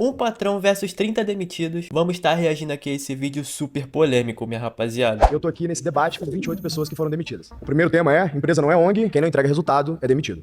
Um patrão versus 30 demitidos. Vamos estar reagindo aqui a esse vídeo super polêmico, minha rapaziada. Eu tô aqui nesse debate com 28 pessoas que foram demitidas. O primeiro tema é: empresa não é ONG, quem não entrega resultado é demitido.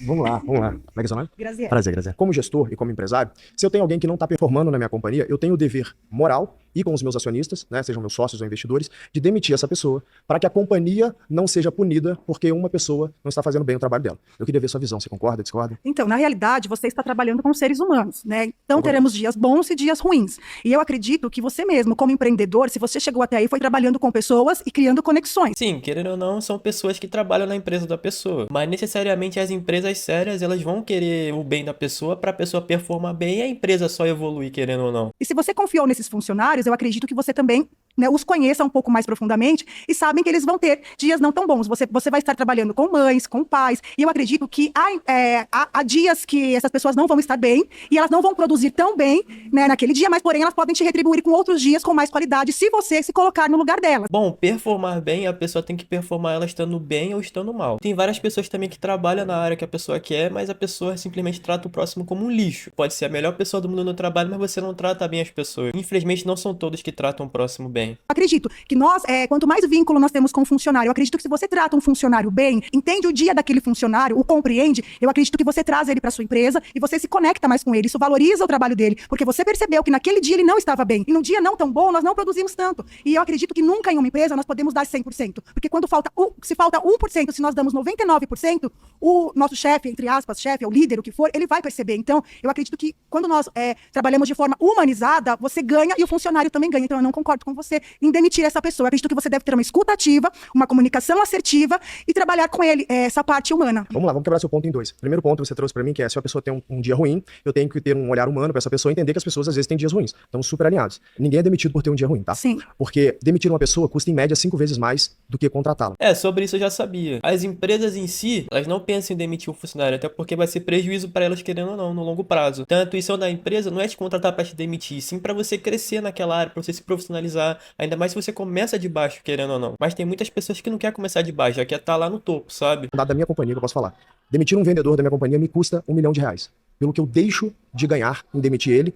Vamos lá. Como é que é seu nome? Graziela. Prazer, Graziela. Como gestor e como empresário, se eu tenho alguém que não está performando na minha companhia, eu tenho o dever moral e com os meus acionistas, né, sejam meus sócios ou investidores, de demitir essa pessoa para que a companhia não seja punida porque uma pessoa não está fazendo bem o trabalho dela. Eu queria ver sua visão. Você concorda, discorda? Então, na realidade, você está trabalhando com seres humanos, né? Então, teremos dias bons e dias ruins. E eu acredito que você mesmo, como empreendedor, se você chegou até aí, foi trabalhando com pessoas e criando conexões. Sim, querendo ou não, são pessoas que trabalham na empresa da pessoa. Mas necessariamente as empresas sérias, elas vão querer o bem da pessoa para a pessoa performar bem e a empresa só evoluir, querendo ou não. E se você confiou nesses funcionários, eu acredito que você também, né, os conheça um pouco mais profundamente e sabem que eles vão ter dias não tão bons. Você vai estar trabalhando com mães, com pais, e eu acredito que há dias que essas pessoas não vão estar bem e elas não vão produzir tão bem, né, naquele dia, mas porém elas podem te retribuir com outros dias com mais qualidade se você se colocar no lugar delas. Bom, performar bem, a pessoa tem que performar ela estando bem ou estando mal. Tem várias pessoas também que trabalham na área que a pessoa quer, mas a pessoa simplesmente trata o próximo como um lixo. Pode ser a melhor pessoa do mundo no trabalho, mas você não trata bem as pessoas. Infelizmente, não são todos que tratam o próximo bem. Acredito que nós, quanto mais vínculo nós temos com o funcionário, eu acredito que se você trata um funcionário bem, entende o dia daquele funcionário, o compreende, eu acredito que você traz ele para sua empresa e você se conecta mais com ele, isso valoriza o trabalho dele, porque você percebeu que naquele dia ele não estava bem, e num dia não tão bom, nós não produzimos tanto. E eu acredito que nunca em uma empresa nós podemos dar 100%, porque quando se falta 1%, se nós damos 99%, o nosso chefe, entre aspas, chefe, o líder, o que for, ele vai perceber. Então, eu acredito que quando nós trabalhamos de forma humanizada, você ganha e o funcionário também ganha. Então, eu não concordo com você em demitir essa pessoa. Eu acredito que você deve ter uma escuta ativa, uma comunicação assertiva e trabalhar com ele essa parte humana. Vamos lá, vamos quebrar seu ponto em dois. Primeiro ponto que você trouxe para mim, que é: se a pessoa tem um dia ruim, eu tenho que ter um olhar humano para essa pessoa e entender que as pessoas às vezes têm dias ruins. Estamos super alinhados. Ninguém é demitido por ter um dia ruim, tá? Sim. Porque demitir uma pessoa custa em média 5 vezes mais do que contratá-la. Sobre isso eu já sabia. As empresas em si, elas não pensam em demitir o funcionário, até porque vai ser prejuízo para elas, querendo ou não, no longo prazo. Então, a intuição da empresa não é te contratar para te demitir, sim para você crescer naquela área, para você se profissionalizar, ainda mais se você começa de baixo, querendo ou não. Mas tem muitas pessoas que não querem começar de baixo, já quer estar lá no topo, sabe? Um dado da minha companhia que eu posso falar: demitir um vendedor da minha companhia me custa R$1 milhão, pelo que eu deixo de ganhar em demitir ele,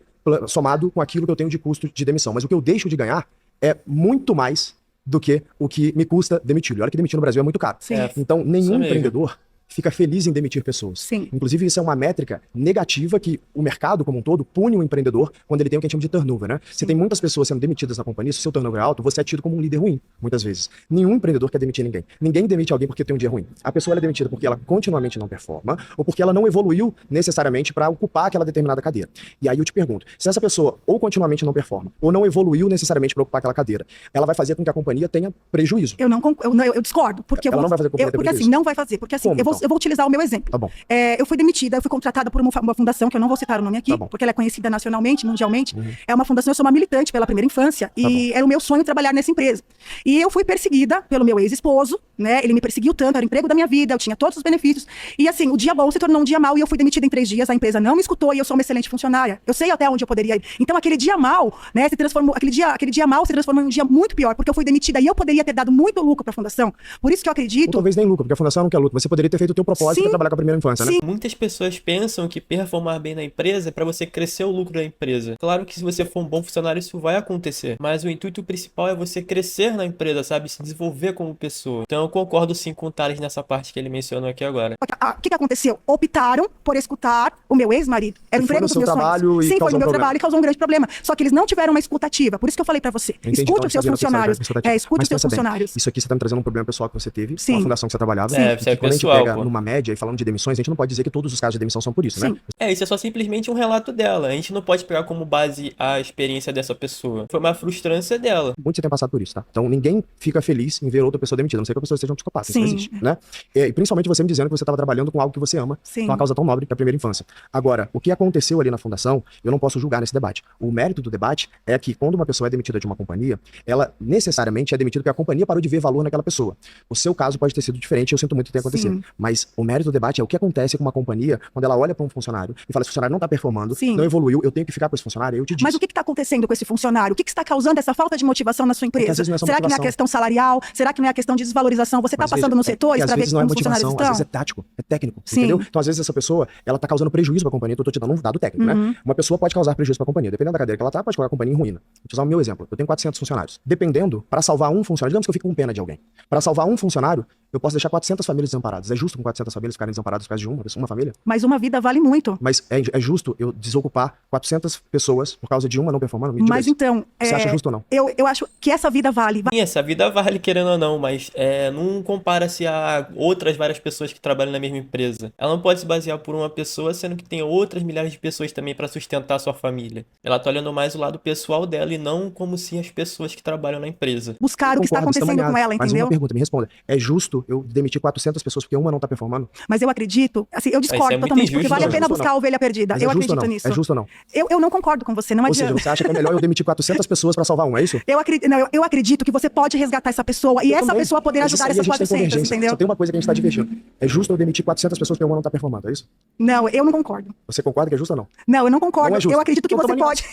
somado com aquilo que eu tenho de custo de demissão. Mas o que eu deixo de ganhar é muito mais do que o que me custa demiti-lo. E olha que demitir no Brasil é muito caro. Sim. Então, nenhum mesmo. empreendedor fica feliz em demitir pessoas. Sim. Inclusive, isso é uma métrica negativa que o mercado como um todo pune o empreendedor quando ele tem o que a gente chama de turnover, né? Se tem muitas pessoas sendo demitidas na companhia, se o seu turnover é alto, você é tido como um líder ruim, muitas vezes. Nenhum empreendedor quer demitir ninguém. Ninguém demite alguém porque tem um dia ruim. A pessoa é demitida porque ela continuamente não performa ou porque ela não evoluiu necessariamente para ocupar aquela determinada cadeira. E aí eu te pergunto, se essa pessoa ou continuamente não performa ou não evoluiu necessariamente para ocupar aquela cadeira, ela vai fazer com que a companhia tenha prejuízo. Eu discordo, porque Ela não vai fazer com que porque prejuízo. assim, não vai fazer, porque assim, Como, eu então? vou utilizar o meu exemplo. Tá bom. Eu fui demitida, eu fui contratada por uma fundação, que eu não vou citar o nome aqui, Tá bom. porque ela é conhecida nacionalmente, mundialmente. É uma fundação, eu sou uma militante pela primeira infância, e era o meu sonho trabalhar nessa empresa. E eu fui perseguida pelo meu ex-esposo, né? Ele me perseguiu tanto, era o emprego da minha vida, eu tinha todos os benefícios. E assim, o dia bom se tornou um dia mau e eu fui demitida em 3 dias, a empresa não me escutou e eu sou uma excelente funcionária. Eu sei até onde eu poderia ir. Então aquele dia mau, né, aquele dia mau se transformou em um dia muito pior, porque eu fui demitida e eu poderia ter dado muito lucro para a fundação. Por isso que eu Ou acredito. talvez nem lucro, porque a fundação não quer lucro. Você poderia ter feito o teu propósito Sim. para trabalhar com a primeira infância, né? Sim. Muitas pessoas pensam que performar bem na empresa é para você crescer o lucro da empresa. Claro que se você for um bom funcionário isso vai acontecer, mas o intuito principal é você crescer na empresa, sabe? Se desenvolver como pessoa. Então eu concordo sim com o Thales nessa parte que ele mencionou aqui agora. O que aconteceu? Optaram por escutar o meu ex-marido. Era o E foi emprego no dos seu meus trabalho sonhos. e Sim, foi causou no meu um problema. trabalho e causou um grande problema. Só que eles não tiveram uma escuta ativa. Por isso que eu falei pra você. Entendi, Escute então, os seus a gente tá vendo funcionários. a expectativa. Escute Mas os seus pensa bem, funcionários. isso aqui você tá me trazendo um problema pessoal que você teve Sim. com a fundação que você trabalhava. Sim. É, isso é quando a gente pessoal, pega pô. numa média e falando de demissões, a gente não pode dizer que todos os casos de demissão são por isso, Sim. né? Isso é só simplesmente um relato dela. A gente não pode pegar como base a experiência dessa pessoa. Foi uma frustrância dela. Muito você tem passado por isso, tá? Então ninguém fica feliz em ver outra pessoa demitida, a não ser que a pessoa seja um psicopata, isso não Sim. existe, né? E principalmente você me dizendo que você estava trabalhando com algo que você ama, Sim. com uma causa tão nobre que é a primeira infância. Agora, o que aconteceu ali na fundação, eu não posso julgar nesse debate. O mérito do debate é que quando uma pessoa é demitida de uma companhia, ela necessariamente é demitida porque a companhia parou de ver valor naquela pessoa. O seu caso pode ter sido diferente, eu sinto muito que tenha acontecido. Sim. Mas o mérito do debate é o que acontece com uma companhia quando ela olha para um funcionário e fala, esse funcionário não está performando, Sim. não evoluiu, eu tenho que ficar com esse funcionário, eu te disse. Mas o que está acontecendo com esse funcionário? O que está causando essa falta de motivação na sua Porque às empresa? vezes não é só Será que não é a motivação. questão salarial? Será que não é a questão de desvalorização? Você está Mas passando veja, nos setores às para ver vezes não é como os funcionários motivação, às estão? vezes é tático, é técnico, Sim. entendeu? Então às vezes essa pessoa, ela tá causando prejuízo pra companhia, então eu tô te dando um dado técnico, né? Uma pessoa pode causar prejuízo pra companhia, dependendo da cadeira que ela tá, pode colocar a companhia em ruína. Vou te usar o meu exemplo, eu tenho 400 funcionários. Dependendo, para salvar um funcionário, digamos que eu fico com pena de alguém. Para salvar um funcionário, eu posso deixar 400 famílias desamparadas. É justo com 400 famílias ficarem desamparadas por causa de uma família? Mas uma vida vale muito. Mas é justo eu desocupar 400 pessoas por causa de uma não performando? Me diga Mas isso. então, Você acha justo ou não? eu acho que essa vida vale. Sim, essa vida vale, querendo ou não, mas não compara-se a outras várias pessoas que trabalham na mesma empresa. Ela não pode se basear por uma pessoa, sendo que tem outras milhares de pessoas também para sustentar a sua família. Ela tá olhando mais o lado pessoal dela e não como se as pessoas que trabalham na empresa. Buscar o que está Concordo, acontecendo estamos com ela, alinhados. Mas entendeu? uma pergunta, me responda. É justo eu demitir 400 pessoas porque uma não tá performando? Mas eu acredito, assim, eu isso é discordo muito totalmente, porque injusto, vale a não. pena É justo ou buscar a ovelha perdida. Mas Eu é justo ou acredito não? nisso. É justo ou não? Eu não concordo com você, não Ou seja, adianta. você acha que é melhor eu demitir 400 pessoas pra salvar um, é isso? Eu acredito que você pode resgatar essa pessoa e Eu essa também. pessoa poder Mas ajudar isso aí essas a gente tem 400, convergência. entendeu? Só tem uma coisa que a gente tá divertindo. É justo eu demitir 400 pessoas porque uma não tá performando, é isso? Não, eu não concordo. Você concorda que é justo ou não? Não, eu não concordo. Não é justo. Eu acredito que Então você tamo pode.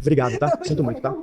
Obrigado, tá? Sinto muito, tá?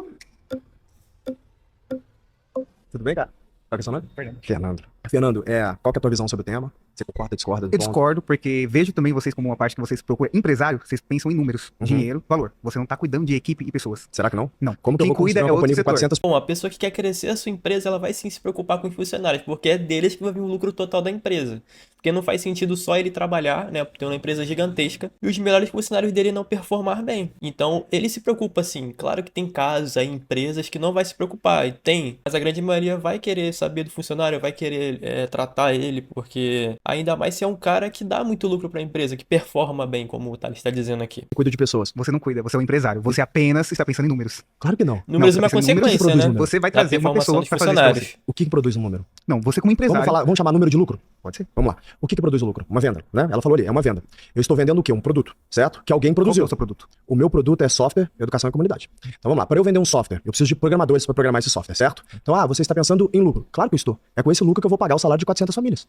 Tudo bem, cara? Qual que é o seu nome? Fernando. Fernando, qual que é a tua visão sobre o tema? Você concorda, discorda? Eu discordo, porque vejo também vocês como uma parte que vocês procuram empresário, vocês pensam em números, dinheiro, valor. Você não tá cuidando de equipe e pessoas. Será que não? Não. Como que eu Quem vou construir cuida uma é outro companhia com setor. 400... Bom, a pessoa que quer crescer a sua empresa, ela vai sim se preocupar com os funcionários, porque é deles que vai vir o lucro total da empresa. Porque não faz sentido só ele trabalhar, né, ter uma empresa gigantesca, e os melhores funcionários dele não performar bem. Então, ele se preocupa sim. Claro que tem casos aí, empresas que não vai se preocupar, e tem, mas a grande maioria vai querer saber do funcionário, vai querer tratar ele, porque ainda mais se é um cara que dá muito lucro para a empresa, que performa bem, como o Thales está dizendo aqui. Cuido de pessoas. Você não cuida, você é um empresário. Você apenas está pensando em números. Claro que não. Números é Não, uma você tem números que consequência, produz né? número. Você vai Da trazer uma performação pessoa dos para fazer isso pra você. funcionários. O que produz um número? Não, você como empresário. Vamos chamar número de lucro? Pode ser. Vamos lá. O que produz o lucro? Uma venda, né? Ela falou ali, é uma venda. Eu estou vendendo o quê? Um produto, certo? Que alguém Qual que é produziu. o seu produto? O meu produto é software, educação e comunidade. Então vamos lá, para eu vender um software, eu preciso de programadores para programar esse software, certo? Então, você está pensando em lucro. Claro que eu estou. É com esse lucro que eu vou pagar o salário de 400 famílias.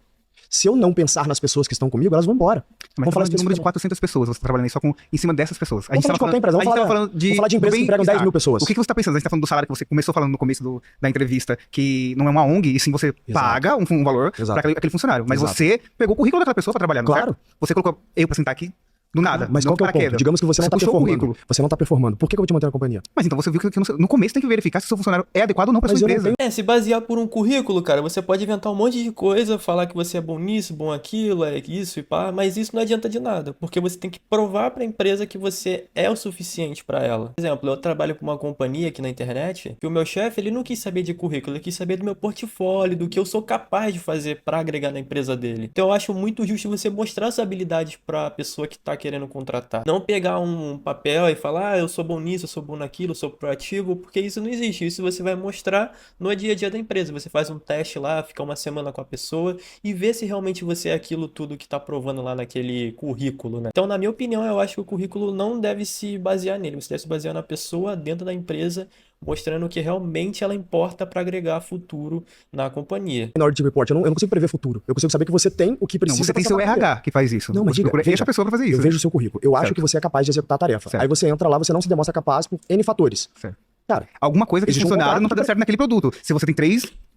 Se eu não pensar nas pessoas que estão comigo, elas vão embora. Mas Vamos falar de número de especificamente. 400 pessoas, você está trabalhando aí só em cima dessas pessoas. Vamos falar de qualquer empresa, vamos falar de empresas que empregam 10 mil pessoas. O que você está pensando? A gente está falando do salário que você começou falando no começo da entrevista, que não é uma ONG, e sim você paga um valor Exato. para aquele funcionário. Mas Exato. você pegou o currículo daquela pessoa para trabalhar, não é Claro. certo? Você colocou eu para sentar aqui do nada. Mas qual que é o ponto? Digamos que você não está puxou o performando. currículo. Você não está performando. Por que eu vou te manter na companhia? Mas então você viu que no começo tem que verificar se o seu funcionário é adequado ou não para Mas sua eu não empresa. Se basear por um currículo, cara, você pode inventar um monte de coisa, falar que você é bom nisso, bom aquilo, é isso e pá, mas isso não adianta de nada, porque você tem que provar para a empresa que você é o suficiente para ela. Por exemplo, eu trabalho com uma companhia aqui na internet, que o meu chefe, ele não quis saber de currículo, ele quis saber do meu portfólio, do que eu sou capaz de fazer para agregar na empresa dele. Então eu acho muito justo você mostrar suas habilidades para a pessoa que tá querendo contratar. Não pegar um papel e falar, eu sou bom nisso, eu sou bom naquilo, eu sou proativo, porque isso não existe. Isso você vai mostrar no dia a dia da empresa. Você faz um teste lá, fica uma semana com a pessoa e vê se realmente você é aquilo tudo que tá provando lá naquele currículo, né? Então, na minha opinião, eu acho que o currículo não deve se basear nele. Você deve se basear na pessoa dentro da empresa, mostrando que realmente ela importa para agregar futuro na companhia. Minority Report, eu não consigo prever futuro. Eu consigo saber que você tem o que Não, precisa. você tem pra seu trabalhar. RH que faz isso. Não, mas Você diga, procura veja, a pessoa para fazer isso. Eu vejo o seu currículo. Eu acho Certo. que você é capaz de executar a tarefa. Certo. Aí você entra lá, você não se demonstra capaz por N fatores. Certo. Cara, Alguma coisa que esse existe um funcionário não contrato tá dando certo naquele produto. Se você tem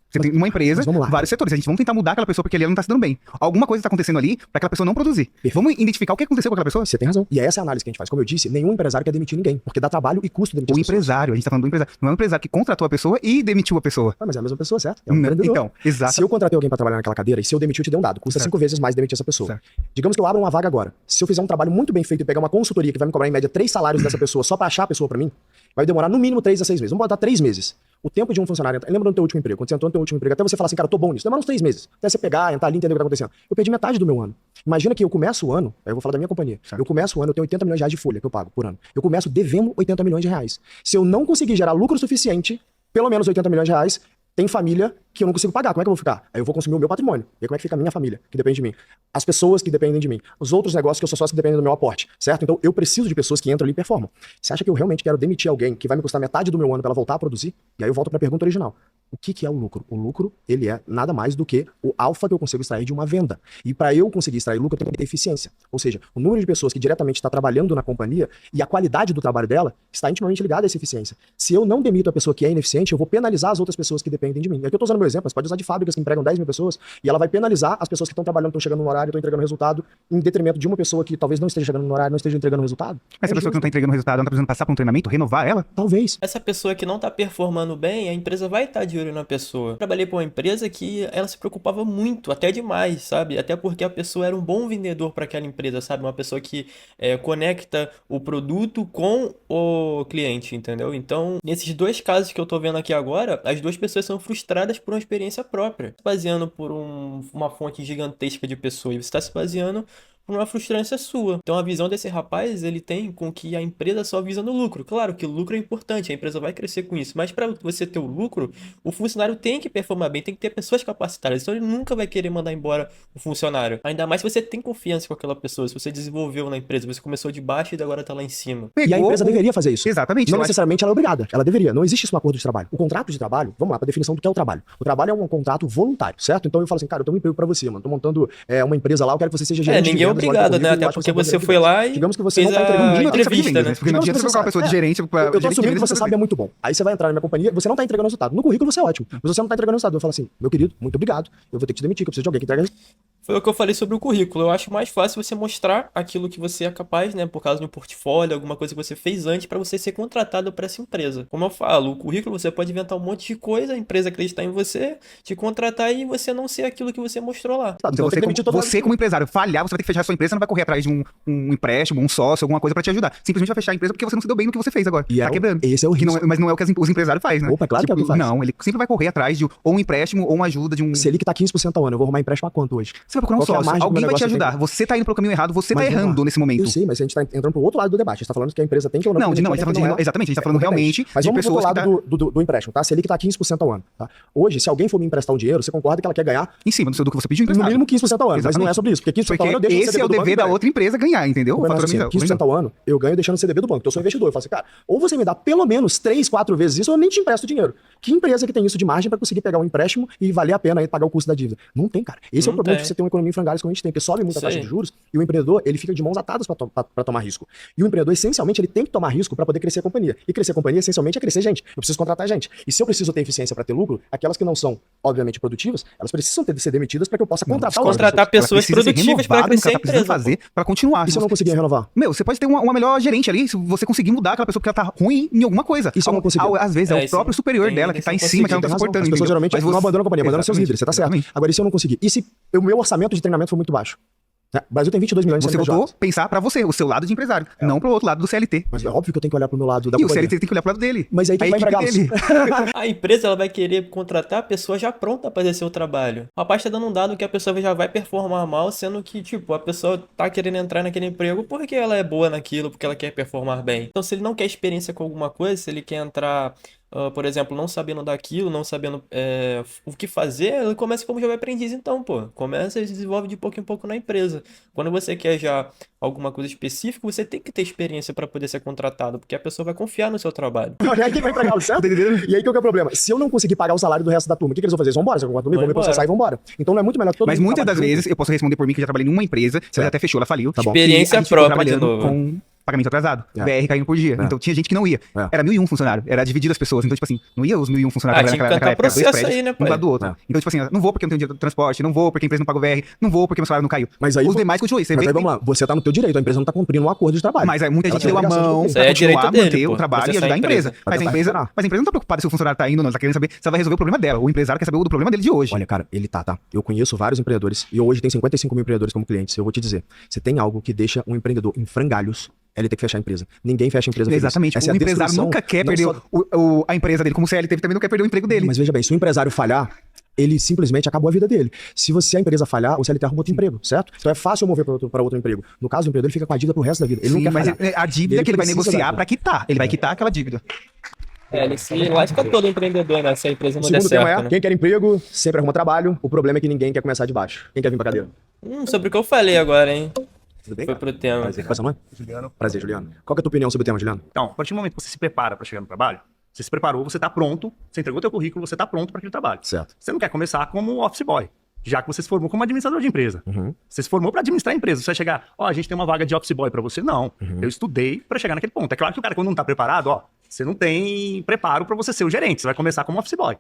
você tem uma empresa, mas vamos lá. vários setores. A gente vamos tentar mudar aquela pessoa porque ele não tá se dando bem. Alguma coisa tá acontecendo ali para aquela pessoa não produzir. Vamos identificar o que aconteceu com aquela pessoa? você tem razão. E é essa a análise que a gente faz. Como eu disse, nenhum empresário quer demitir ninguém, porque dá trabalho e custo demitir O as pessoas. empresário, a gente tá falando do empresário. Não é o empresário que contratou a pessoa e demitiu a pessoa. Mas é a mesma pessoa, certo? É um empreendedor. Então, exato. Se eu contratei alguém para trabalhar naquela cadeira e se eu demitir, eu te dei um dado. Custa Certo. 5 vezes mais demitir essa pessoa. Certo. Digamos que eu abra uma vaga agora. Se eu fizer um trabalho muito bem feito e pegar uma consultoria que vai me cobrar em média 3 salários dessa pessoa só para achar a pessoa para mim, vai demorar no mínimo 3 a 6 meses. Vamos botar 3 meses. O tempo de um funcionário... Lembra do teu último emprego? Quando você entrou no teu último emprego, até você falar assim, cara, eu tô bom nisso. Demora uns 3 meses. Até você pegar, entrar ali, entender o que tá acontecendo. Eu perdi metade do meu ano. Imagina que eu começo o ano, aí eu vou falar da minha companhia. Certo. Eu começo o ano, eu tenho 80 milhões de reais de folha que eu pago por ano. Eu começo devendo 80 milhões de reais. Se eu não conseguir gerar lucro suficiente, pelo menos 80 milhões de reais, tem família que eu não consigo pagar. Como é que eu vou ficar? Aí eu vou consumir o meu patrimônio. E aí como é que fica a minha família, que depende de mim? As pessoas que dependem de mim. Os outros negócios que eu sou sócio que dependem do meu aporte, certo? Então eu preciso de pessoas que entram ali e performam. Você acha que eu realmente quero demitir alguém que vai me custar metade do meu ano para ela voltar a produzir? E aí eu volto para a pergunta original. O que é o lucro? O lucro, ele é nada mais do que o alfa que eu consigo extrair de uma venda. E para eu conseguir extrair lucro, eu tenho que ter eficiência. Ou seja, o número de pessoas que diretamente está trabalhando na companhia e a qualidade do trabalho dela está intimamente ligada a essa eficiência. Se eu não demito a pessoa que é ineficiente, eu vou penalizar as outras pessoas que dependem de mim. E aqui eu estou usando meu exemplo, mas pode usar de fábricas que empregam 10 mil pessoas e ela vai penalizar as pessoas que estão trabalhando, estão chegando no horário, estão entregando resultado, em detrimento de uma pessoa que talvez não esteja chegando no horário, não esteja entregando resultado. Mas essa pessoa que não tá entregando resultado, ela tá precisando passar por um treinamento, renovar ela? Talvez. Essa pessoa que não tá performando bem, a empresa vai estar de olho na pessoa. Eu trabalhei para uma empresa que ela se preocupava muito, até demais, sabe? Até porque a pessoa era um bom vendedor para aquela empresa, sabe? Uma pessoa que conecta o produto com o cliente, entendeu? Então, nesses dois casos que eu tô vendo aqui agora, as duas pessoas são frustradas por uma experiência própria. Se baseando por uma fonte gigantesca de pessoas, e você está se baseando por uma frustrância sua. Então a visão desse rapaz, ele tem com que a empresa só visa no lucro. Claro que o lucro é importante, a empresa vai crescer com isso, mas para você ter o lucro, o funcionário tem que performar bem, tem que ter pessoas capacitadas, então ele nunca vai querer mandar embora o funcionário. Ainda mais se você tem confiança com aquela pessoa, se você desenvolveu na empresa, você começou de baixo e agora tá lá em cima. E a empresa deveria fazer isso. Exatamente. Não necessariamente ela é obrigada, ela deveria. Não existe isso no acordo de trabalho. O contrato de trabalho, vamos lá, para a definição do que é o trabalho. O trabalho é um contrato voluntário, certo? Então eu falo assim, cara, eu tenho um emprego para você, mano. Tô montando uma empresa lá, eu quero que você seja gerente. Ninguém é obrigado, né? Até porque você foi lá e digamos que você fez não tá entregando a nenhuma entrevista, né? Porque não adianta você colocar uma pessoa de gerente pra... Eu tô assumindo que você sabe é muito bom. Aí você vai entrar na minha companhia, você não tá entregando resultado. No currículo você é ótimo, mas você não tá entregando resultado. Eu falo assim, meu querido, muito obrigado. Eu vou ter que te demitir, que eu preciso de alguém que entregue. Foi o que eu falei sobre o currículo. Eu acho mais fácil você mostrar aquilo que você é capaz, né? Por causa de um portfólio, alguma coisa que você fez antes para você ser contratado para essa empresa. Como eu falo, o currículo você pode inventar um monte de coisa, a empresa acreditar em você, te contratar e você não ser aquilo que você mostrou lá. Então você como empresário falhar, você vai ter que fechar a sua empresa, você não vai correr atrás de um empréstimo, um sócio, alguma coisa para te ajudar. Simplesmente vai fechar a empresa porque você não se deu bem no que você fez agora. E tá quebrando. Esse é o risco. Mas não é o que os empresários fazem, né? Opa, claro que é o que faz. Não, ele sempre vai correr atrás de ou um empréstimo ou uma ajuda de um... Selic tá 15% ao ano, eu vou arrumar empréstimo a quanto hoje? Você vai procurar um sócio, alguém vai te ajudar. Você tá indo pro caminho errado, você tá errando nesse momento. Eu sei, mas a gente tá entrando pro outro lado do debate. A gente tá falando que a empresa tem que ou não. Não, a gente tá falando exatamente, a gente tá falando realmente mas de vamos pro pessoas lado do empréstimo, tá? Selic tá 15% ao ano, tá? Hoje, se alguém for me emprestar um dinheiro, você concorda que ela quer ganhar em cima do que você pediu no emprestado. mínimo 15% ao ano, mas não é sobre isso, porque 15% ao ano eu deixo esse é o dever da outra empresa ganhar, entendeu? O assim, 15% ao ano, eu ganho deixando o CDB do banco. Então eu sou investidor. Eu falo assim, cara, ou você me dá pelo menos 3, 4 vezes isso, ou eu nem te empresto dinheiro. Que empresa que tem isso de margem para conseguir pegar um empréstimo e valer a pena aí pagar o custo da dívida? Não tem, cara. Esse é o problema de você ter uma economia em frangalhos como a gente tem, porque sobe muito a taxa de juros e o empreendedor, ele fica de mãos atadas para tomar risco. E o empreendedor, essencialmente, ele tem que tomar risco para poder crescer a companhia. E crescer a companhia, essencialmente, é crescer gente. Eu preciso contratar gente. E se eu preciso ter eficiência para ter lucro, aquelas que não são, obviamente, produtivas, elas precisam ser demitidas para que eu possa contratar pessoas produtivas para crescer a empresa. Fazer para continuar. E se eu não conseguir renovar? Você pode ter uma melhor gerente ali, se você conseguir mudar aquela pessoa que ela tá ruim em alguma coisa. E se eu não conseguir? Às vezes é o próprio superior dela que tá em cima, que ela não tá suportando. As pessoas geralmente não abandonam a companhia, abandonam seus líderes, você tá certo. Exatamente. Agora, e se eu não conseguir? E se o meu orçamento de treinamento for muito baixo? O Brasil tem 22 milhões de Você CNPJs. voltou pensar pra você, o seu lado de empresário, não pro outro lado do CLT. Mas é óbvio que eu tenho que olhar pro meu lado da E o companhia. CLT tem que olhar pro lado dele. Mas aí quem vai empregá-los? A empresa ela vai querer contratar a pessoa já pronta para fazer seu trabalho. O rapaz tá dando um dado que a pessoa já vai performar mal, sendo que, tipo, a pessoa tá querendo entrar naquele emprego porque ela é boa naquilo, porque ela quer performar bem. Então, se ele não quer experiência com alguma coisa, se ele quer entrar... por exemplo, não sabendo daquilo, não sabendo o que fazer, ele começa como jovem aprendiz, então, pô. Começa e desenvolve de pouco em pouco na empresa. Quando você quer já alguma coisa específica, você tem que ter experiência para poder ser contratado, porque a pessoa vai confiar no seu trabalho. Olha, quem vai empregá-lo, certo? E aí, qual que é o problema? Se eu não conseguir pagar o salário do resto da turma, o que eles vão fazer? Eles vão embora, você concorda comigo? Vão me processar e vão embora. Então não é muito melhor que todo Mas mundo muitas das trabalhe vezes, eu posso responder por mim, que já trabalhei numa empresa, ela até fechou, ela faliu. Tá bom. Experiência E a gente ficou própria de trabalhando novo. com pagamento atrasado, VR caindo por dia. Então tinha gente que não ia. Era 1.001 funcionário, era dividido as pessoas. Então, tipo assim, não ia os 1.001 funcionários tinha que cantar processo aí, né, um pai? lado do outro. Então, tipo assim, não vou porque eu não tenho dinheiro de transporte, não vou porque a empresa não paga o VR, não vou porque meu salário não caiu. Mas aí, os demais continuam aí. Mas aí vamos lá, você tá no teu direito, a empresa não tá cumprindo um acordo de trabalho. Mas aí muita gente tem deu a obrigação de mão cumprir. pra continuar, dele, manter pô, o trabalho e processar ajudar a a empresa. empresa. Mas a empresa não tá preocupada se o funcionário tá indo ou não, ela tá querendo saber se ela vai resolver o problema dela. O empresário quer saber do problema dele de hoje. Olha, cara, ele tá. Eu conheço vários empreendedores e eu hoje tenho 55 mil empreendedores como clientes. Eu vou te dizer, você tem algo que deixa um empreendedor em frangalhos, ele tem que fechar a empresa. Ninguém fecha a empresa feliz. Exatamente. Essa é O a empresário destruição, nunca quer não perder só- a empresa dele, como o CLT também não quer perder o emprego dele. Mas veja bem, se o empresário falhar, ele simplesmente acabou a vida dele. Se a empresa falhar, o CLT arruma outro emprego, certo? Então é fácil eu mover para outro emprego. No caso do empreendedor, ele fica com a dívida pro resto da vida. Ele não Sim, quer mas falhar. a dívida que ele vai precisa negociar daquilo. pra quitar. Ele vai quitar aquela dívida. Ele se lasca todo empreendedor, né? Se a empresa O não der segundo tema certo, é, né? quem quer emprego, sempre arruma trabalho. O problema é que ninguém quer começar de baixo. Quem quer vir pra cadeira? Sobre o que eu falei agora, hein? Tudo bem, Foi cara? pro tema. Prazer. Qual é o seu nome? Juliano. Prazer, Juliano. Qual que é a tua opinião sobre o tema, Juliano? Então, a partir do momento que você se prepara para chegar no trabalho, você se preparou, você está pronto, você entregou teu currículo, você está pronto para aquele trabalho. Certo. Você não quer começar como office boy, já que você se formou como administrador de empresa. Uhum. Você se formou para administrar a empresa. Você vai chegar, a gente tem uma vaga de office boy para você? Não. Eu estudei para chegar naquele ponto. É claro que o cara, quando não está preparado, você não tem preparo para você ser o gerente. Você vai começar como office boy.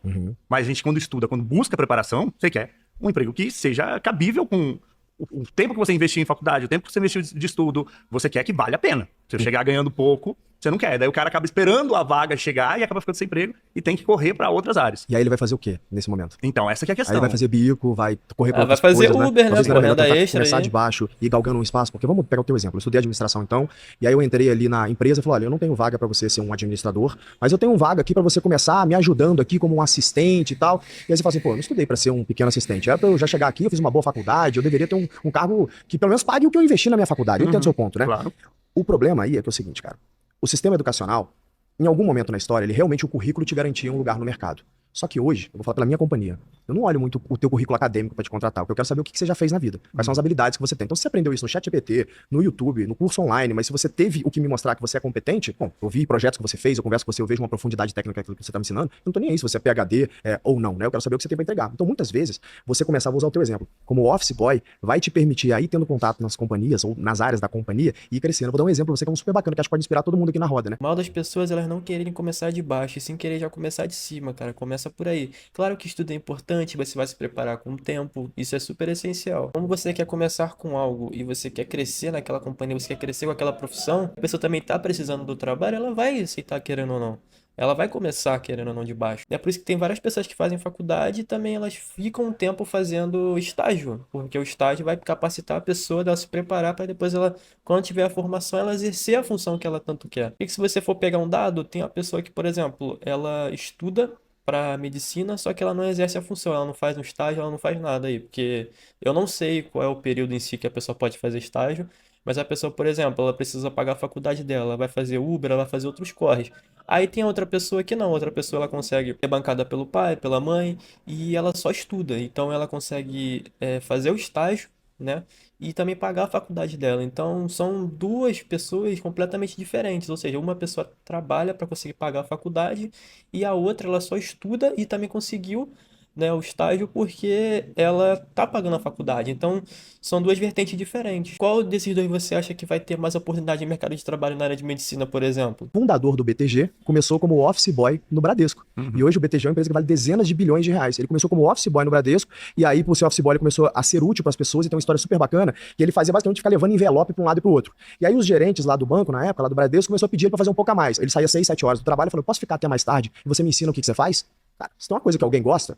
Mas a gente, quando estuda, quando busca preparação, você quer um emprego que seja cabível com o tempo que você investiu em faculdade, o tempo que você investiu de estudo, você quer que vale a pena. Se eu chegar ganhando pouco, você não quer. Daí o cara acaba esperando a vaga chegar e acaba ficando sem emprego e tem que correr para outras áreas. E aí ele vai fazer o quê nesse momento? Então, essa que é a Aí questão. ele vai fazer bico, vai correr pra Vai outras fazer coisas, Uber, né? Talvez não era melhor Renda tentar extra começar aí. de baixo e ir galgando um espaço, porque vamos pegar o teu exemplo. Eu estudei administração então, e aí eu entrei ali na empresa e falei, olha, eu não tenho vaga pra você ser um administrador, mas eu tenho uma vaga aqui pra você começar me ajudando aqui como um assistente e tal. E aí você fala assim, pô, eu não estudei pra ser um pequeno assistente. Era pra eu já chegar aqui, eu fiz uma boa faculdade, eu deveria ter um cargo que pelo menos pague o que eu investi na minha faculdade. Eu entendo o seu ponto, né? Claro. O problema aí é que é o seguinte, cara. O sistema educacional, em algum momento na história, ele realmente o currículo te garantia um lugar no mercado. Só que hoje, eu vou falar pela minha companhia, eu não olho muito o teu currículo acadêmico para te contratar, porque eu quero saber o que você já fez na vida, quais são as habilidades que você tem. Então, se você aprendeu isso no ChatGPT, no YouTube, no curso online, mas se você teve o que me mostrar que você é competente, bom, eu vi projetos que você fez, eu converso com você, eu vejo uma profundidade técnica naquilo que você está me ensinando, eu não tô nem aí se você é PhD ou não, né? Eu quero saber o que você tem para entregar. Então, muitas vezes, você começar a usar o teu exemplo como office boy, vai te permitir aí, tendo contato nas companhias ou nas áreas da companhia, e ir crescendo. Eu vou dar um exemplo pra você que é um super bacana, que acho que pode inspirar todo mundo aqui na roda, né? O mal das pessoas, elas não quererem começar de baixo, e sim querer já começar de cima, cara. Começa por aí. Claro que estudo é importante, você vai se preparar com o tempo, isso é super essencial. Como você quer começar com algo e você quer crescer naquela companhia, você quer crescer com aquela profissão, a pessoa também tá precisando do trabalho, ela vai aceitar querendo ou não. Ela vai começar querendo ou não de baixo. É por isso que tem várias pessoas que fazem faculdade e também elas ficam um tempo fazendo estágio, porque o estágio vai capacitar a pessoa dela se preparar para depois ela, quando tiver a formação, ela exercer a função que ela tanto quer. E que se você for pegar um dado, tem uma pessoa que, por exemplo, ela estuda para medicina, só que ela não exerce a função, ela não faz um estágio, ela não faz nada aí, porque eu não sei qual é o período em si que a pessoa pode fazer estágio, mas a pessoa, por exemplo, ela precisa pagar a faculdade dela, ela vai fazer Uber, ela vai fazer outros corres. Aí tem outra pessoa que não, outra pessoa ela consegue ser bancada pelo pai, pela mãe, e ela só estuda, então ela consegue fazer o estágio, né? E também pagar a faculdade dela. Então são duas pessoas completamente diferentes. Ou seja, uma pessoa trabalha para conseguir pagar a faculdade e a outra ela só estuda e também conseguiu, né, o estágio porque ela tá pagando a faculdade. Então são duas vertentes diferentes. Qual desses dois você acha que vai ter mais oportunidade de mercado de trabalho na área de medicina, por exemplo? O fundador do BTG começou como office boy no Bradesco. E hoje o BTG é uma empresa que vale dezenas de bilhões de reais. Ele começou como office boy no Bradesco, e aí, por ser office boy, ele começou a ser útil para as pessoas, e tem uma história super bacana, que ele fazia basicamente ficar levando envelope para um lado e para o outro. E aí os gerentes lá do banco, na época, lá do Bradesco, começou a pedir para fazer um pouco a mais. Ele saía 6, 7 horas do trabalho e falou, posso ficar até mais tarde? E você me ensina o que você faz? Cara, se tem uma coisa que alguém gosta,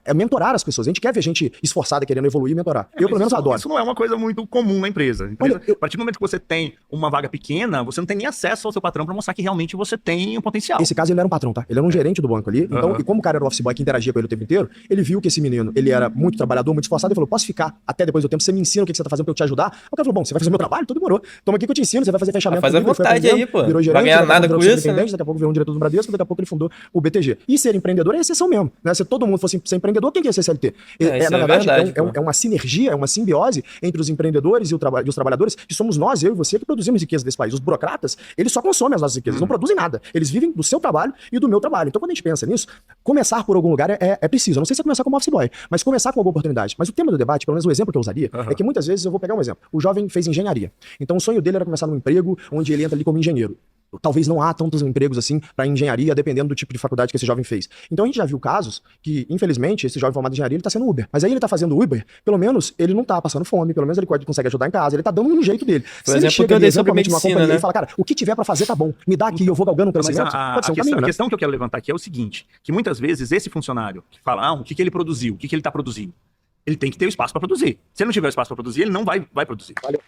é mentorar as pessoas. A gente quer ver gente esforçada querendo evoluir e mentorar. Eu, pelo menos, adoro. Isso não é uma coisa muito comum na empresa. Olha, A partir do momento que você tem uma vaga pequena, você não tem nem acesso ao seu patrão para mostrar que realmente você tem um potencial. Esse caso ele não era um patrão, tá? Ele era um gerente do banco ali. Então, e como o cara era o office boy que interagia com ele o tempo inteiro, ele viu que esse menino, ele era muito trabalhador, muito esforçado, e falou, posso ficar até depois do tempo, você me ensina o que você tá fazendo pra eu te ajudar? O cara falou, bom, você vai fazer meu trabalho? Tudo demorou. Toma aqui que eu te ensino, você vai fazer fechamento. Faz à comigo. Ele foi vontade aprendendo, aí, pô. virou gerente, Vai ganhar daqui a nada pouco com virou isso, né? superintendente, daqui a pouco virou um diretor do Bradesco, daqui a pouco ele fundou o BTG. E ser empreendedor é exceção mesmo, né? Se todo mundo fosse ser empreendedor, quem quer ser CLT? Isso Na é verdade, verdade, é uma sinergia, é uma simbiose entre os empreendedores e os trabalhadores, que somos nós, eu e você, que produzimos riqueza desse país. Os burocratas, eles só consomem as nossas riquezas, não produzem nada. Eles vivem do seu trabalho e do meu trabalho. Então, quando a gente pensa nisso, começar por algum lugar é preciso. Eu não sei se é começar como office boy, mas começar com alguma oportunidade. Mas o tema do debate, pelo menos o exemplo que eu usaria, é que muitas vezes eu vou pegar um exemplo. O jovem fez engenharia. Então, o sonho dele era começar num emprego onde ele entra ali como engenheiro. Talvez não há tantos empregos assim para engenharia, dependendo do tipo de faculdade que esse jovem fez. Então a gente já viu casos que, infelizmente, esse jovem formado em engenharia, ele tá sendo Uber. Mas aí ele tá fazendo Uber, pelo menos ele não tá passando fome, pelo menos ele consegue ajudar em casa, ele tá dando um jeito dele. Se ele chega ali, exemplo, numa companhia e fala, cara, o que tiver para fazer tá bom, me dá aqui, eu vou galgando um crescimento, pode ser um caminho, né? A questão que eu quero levantar aqui é o seguinte, que muitas vezes esse funcionário que fala, o que ele produziu, o que ele tá produzindo, ele tem que ter o espaço para produzir. Se ele não tiver o espaço para produzir, ele não vai produzir. Valeu.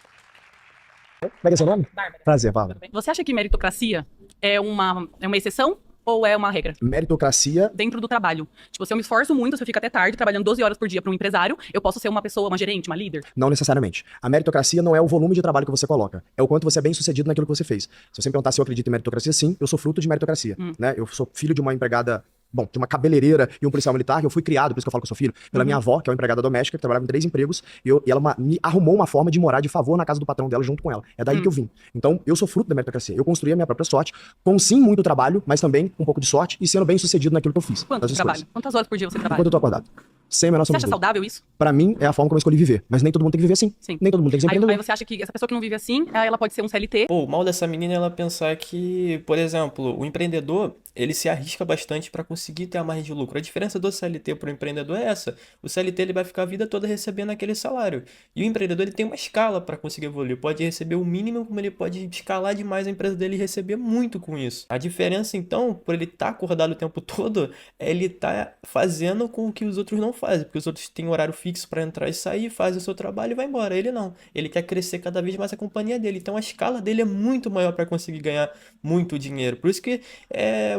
Como é que é seu nome? Bárbara. Prazer, Bárbara. Você acha que meritocracia é uma exceção ou é uma regra? Meritocracia, Dentro do trabalho. Tipo, se eu me esforço muito, se eu fico até tarde, trabalhando 12 horas por dia para um empresário, eu posso ser uma pessoa, uma gerente, uma líder? não necessariamente. A meritocracia não é o volume de trabalho que você coloca, é o quanto você é bem sucedido naquilo que você fez. Se você me perguntar se eu acredito em meritocracia, sim, eu sou fruto de meritocracia, né? Eu sou filho de uma empregada, bom, de uma cabeleireira e um policial militar, que eu fui criado, por isso que eu falo que eu sou filho, pela minha avó, que é uma empregada doméstica, que trabalhava em 3 empregos, e ela me arrumou uma forma de morar de favor na casa do patrão dela junto com ela. É daí que eu vim. Então, eu sou fruto da meritocracia. Eu construí a minha própria sorte, com sim muito trabalho, mas também com um pouco de sorte e sendo bem sucedido naquilo que eu fiz. Quanto das de escolhas. trabalho? Quantas horas por dia você trabalha? Enquanto eu tô acordado. Sem a menor Você sombra acha de dúvida. saudável isso? Pra mim, é a forma como eu escolhi viver. Mas nem todo mundo tem que viver assim. Sim. Nem todo mundo tem que ser Aí empreendedor. você acha que essa pessoa que não vive assim, ela pode ser um CLT? Pô, o mal dessa menina é ela pensar que, por exemplo, o empreendedor, ele se arrisca bastante para conseguir ter a margem de lucro. A diferença do CLT para o empreendedor é essa. O CLT ele vai ficar a vida toda recebendo aquele salário. E o empreendedor ele tem uma escala para conseguir evoluir. Pode receber o mínimo, como ele pode escalar demais a empresa dele e receber muito com isso. A diferença, então, por ele estar acordado o tempo todo, é ele estar fazendo com o que os outros não fazem. Porque os outros têm horário fixo para entrar e sair, fazem o seu trabalho e vai embora. Ele não. Ele quer crescer cada vez mais a companhia dele. Então a escala dele é muito maior para conseguir ganhar muito dinheiro. Por isso que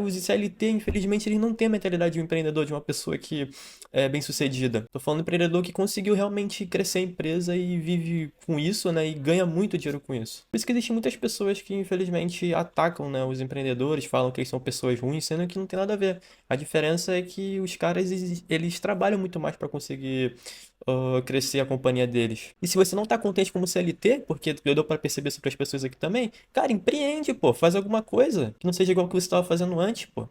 os CLT, infelizmente, eles não têm a mentalidade de um empreendedor, de uma pessoa que é bem sucedida. Tô falando de um empreendedor que conseguiu realmente crescer a empresa e vive com isso, né? E ganha muito dinheiro com isso. Por isso que existem muitas pessoas que, infelizmente, atacam, né, os empreendedores, falam que eles são pessoas ruins, sendo que não tem nada a ver. A diferença é que os caras, eles trabalham muito mais para conseguir crescer a companhia deles. E se você não tá contente como CLT, porque eu dou pra perceber sobre as pessoas aqui também, cara, empreende, pô, faz alguma coisa que não seja igual ao que você tava fazendo antes, pô.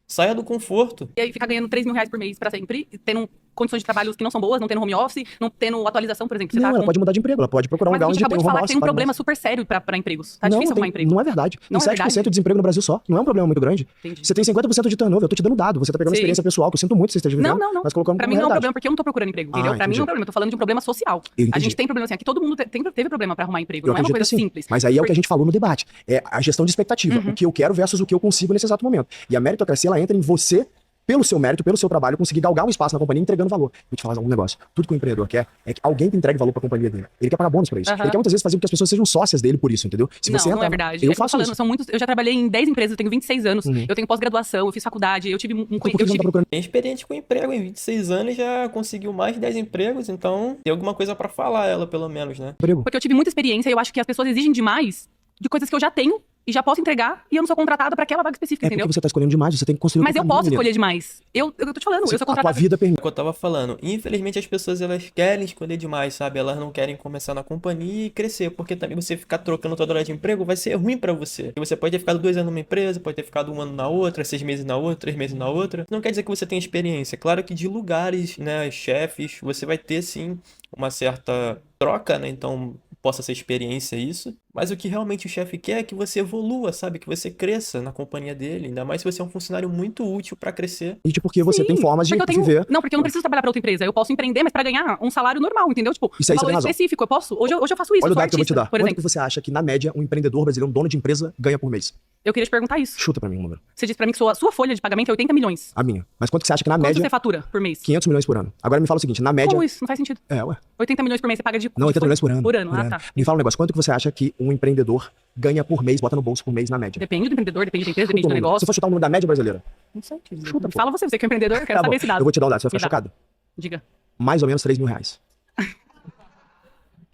Saia do conforto. E aí ficar ganhando 3 mil reais por mês pra sempre, tendo condições de trabalho que não são boas, não tendo home office, não tendo atualização, por exemplo. Você Não, tá ela com... pode mudar de emprego, ela pode procurar um Mas lugar a onde gente acabou tem de um home falar que office. tem um paga problema mais. super sério pra empregos. Tá Não, difícil arrumar emprego. não é verdade. Tem Não é 7% verdade? de desemprego no Brasil só. Não é um problema muito grande. Entendi. Você tem 50% de turnover. Eu tô te dando dado. Você tá pegando uma Sim. experiência pessoal, que eu sinto muito que você esteja vivendo, Não. mas colocando Pra como mim não é um realidade. problema, porque eu não tô procurando emprego, entendeu? Pra mim entendi. não é um problema, eu tô falando de um problema social. Eu A entendi. gente tem problema assim, aqui todo mundo teve problema pra arrumar emprego, Eu não é uma acredito coisa que sim. simples. Mas aí é o que a gente falou no debate. É a gestão de expectativa. O que eu quero versus o que eu consigo nesse exato momento. E a meritocracia, ela entra em você, pelo seu mérito, pelo seu trabalho, conseguir galgar um espaço na companhia entregando valor. Vou te falar um negócio. Tudo que o empreendedor quer é que alguém te entregue valor pra companhia dele. Ele quer pagar bônus pra isso. Ele quer muitas vezes fazer com que as pessoas sejam sócias dele por isso, entendeu? Se você Não entra, é verdade. Eu É que faço falando, isso. são muitos, eu já trabalhei em 10 empresas, eu tenho 26 anos, eu tenho pós-graduação, eu fiz faculdade, eu tive Por que você não tá procurando Bem experiente com emprego, em 26 anos já conseguiu mais de 10 empregos, então tem alguma coisa pra falar ela, pelo menos, né? emprego? Porque eu tive muita experiência e eu acho que as pessoas exigem demais de coisas que eu já tenho e já posso entregar e eu não sou contratada pra aquela vaga específica, É entendeu? porque você tá escolhendo demais, você tem que construir Mas um eu caminho, posso menino. escolher demais. Eu tô te falando, eu sou A tua contratada. vida permite. O que eu tava falando, infelizmente as pessoas elas querem escolher demais, sabe? Elas não querem começar na companhia e crescer, porque também você ficar trocando toda hora de emprego vai ser ruim pra você. Porque você pode ter ficado 2 anos numa empresa, pode ter ficado 1 ano na outra, 6 meses na outra, 3 meses na outra. Não quer dizer que você tenha experiência. Claro que de lugares, né, chefes, você vai ter sim uma certa troca, né? Então possa ser experiência isso, mas o que realmente o chefe quer é que você evolua, sabe? Que você cresça na companhia dele, ainda mais se você é um funcionário muito útil pra crescer. E porque você tem formas de Porque eu tenho... viver. Não, porque eu não preciso trabalhar pra outra empresa. Eu posso empreender, mas pra ganhar um salário normal, entendeu? Tipo, Isso aí um você tem valor razão. específico. Eu posso. Hoje eu faço isso. Olha Eu o sou dado que eu vou te artista, dar. por Quanto que exemplo. você acha que, na média, um empreendedor brasileiro, um dono de empresa, ganha por mês? Eu queria te perguntar isso. Chuta pra mim um número. Você disse pra mim que a sua folha de pagamento é 80 milhões. A minha. Mas quanto que você acha que, na Quanto média, você fatura por mês? 500 milhões por ano? Agora me fala o seguinte, na média... Como isso? Não faz sentido. Ué. 80 milhões por mês você paga de... Não, 80 milhões por ano. Por ano, tá. Me fala um negócio. Quanto que você acha que um empreendedor ganha por mês, bota no bolso por mês, na média? Depende do empreendedor, depende da empresa, Chuta depende um do número. negócio. Se for chutar o número da média brasileira. Não sei. Chuta, pô. Fala você que é empreendedor, eu quero Tá bom. saber esse dado. Eu vou te dar o dado, você vai Me ficar dá. chocado. Diga. Mais ou menos 3 mil reais.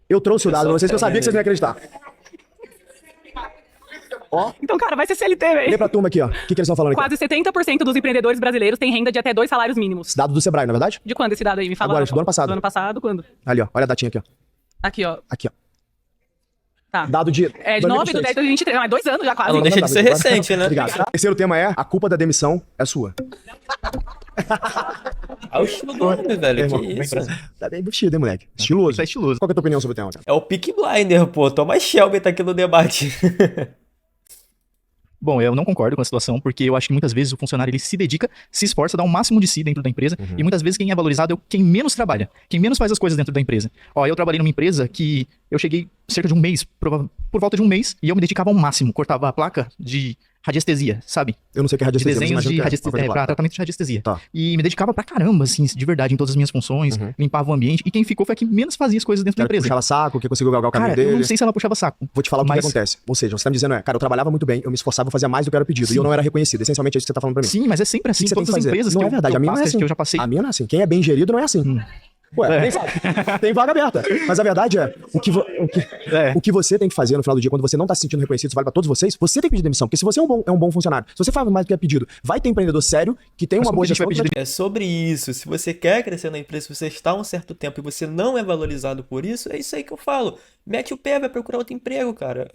Eu trouxe o dado pra vocês que eu sabia que vocês não iam acreditar. Ó, Então, cara, vai ser CLT, lê velho. pra turma aqui, ó. O que eles estão falando aqui? Quase 70% dos empreendedores brasileiros têm renda de até 2 salários mínimos. Esse dado do Sebrae, não é verdade? De quando esse dado aí? Me fala. Agora, do ano passado. Do ano passado, quando? Ali, ó. Olha a datinha aqui, ó. Aqui, ó. Aqui, ó. Tá. Dado de... É de 9 de 10 de 2023. 2023. Não, é 2 anos já quase. Não deixa de ser recente, né? Obrigado. Terceiro tema é: a culpa da demissão é sua. É o estilo do homem, velho. Irmão, Que bem isso? Tá bem vestido, hein, moleque? Estiloso. Tá estiloso. Qual que é a tua opinião sobre o tema, cara? É o Peaky Blinder, pô. Thomas Shelby tá aqui no debate. Bom, eu não concordo com a situação, porque eu acho que muitas vezes o funcionário ele se dedica, se esforça, dá o máximo de si dentro da empresa, e muitas vezes quem é valorizado é quem menos trabalha, quem menos faz as coisas dentro da empresa. Ó, eu trabalhei numa empresa que eu cheguei cerca de um mês, por volta de um mês, e eu me dedicava ao máximo, cortava a placa de radiestesia, sabe? Eu não sei o que é De radiestesia, mas desenhos imagino de que é. radiestesia, Uma coisa pra clara. tratamento de radiestesia. Tá. E me dedicava pra caramba, assim, de verdade, em todas as minhas funções, limpava o ambiente. E quem ficou foi a que menos fazia as coisas dentro da Era que empresa. puxava saco, que conseguiu galgar o caminho Cara, eu dele. não sei se ela puxava saco. Vou te falar o que Mas- acontece. Ou seja, você tá me dizendo cara, eu trabalhava muito bem, eu me esforçava, eu fazia mais do que era pedido. E Sim. eu não era reconhecido. Essencialmente é isso que você tá falando pra mim. Sim, mas é sempre assim, O que você tem todas que as fazer? empresas Não que é verdade, a minha não é assim. que eu já passei. A minha não é assim. Quem é bem gerido não é assim. Ué, nem sabe. Tem vaga aberta. Mas a verdade é, o que você tem que fazer no final do dia, quando você não tá se sentindo reconhecido, isso vale pra todos vocês, você tem que pedir demissão. Porque se você é um bom funcionário, se você faz mais do que é pedido, vai ter empreendedor sério, que tem Mas uma como boa que a gente gestão. vai pedir É sobre isso. Se você quer crescer na empresa, se você está há um certo tempo e você não é valorizado por isso, é isso aí que eu falo. Mete o pé, vai procurar outro emprego, cara.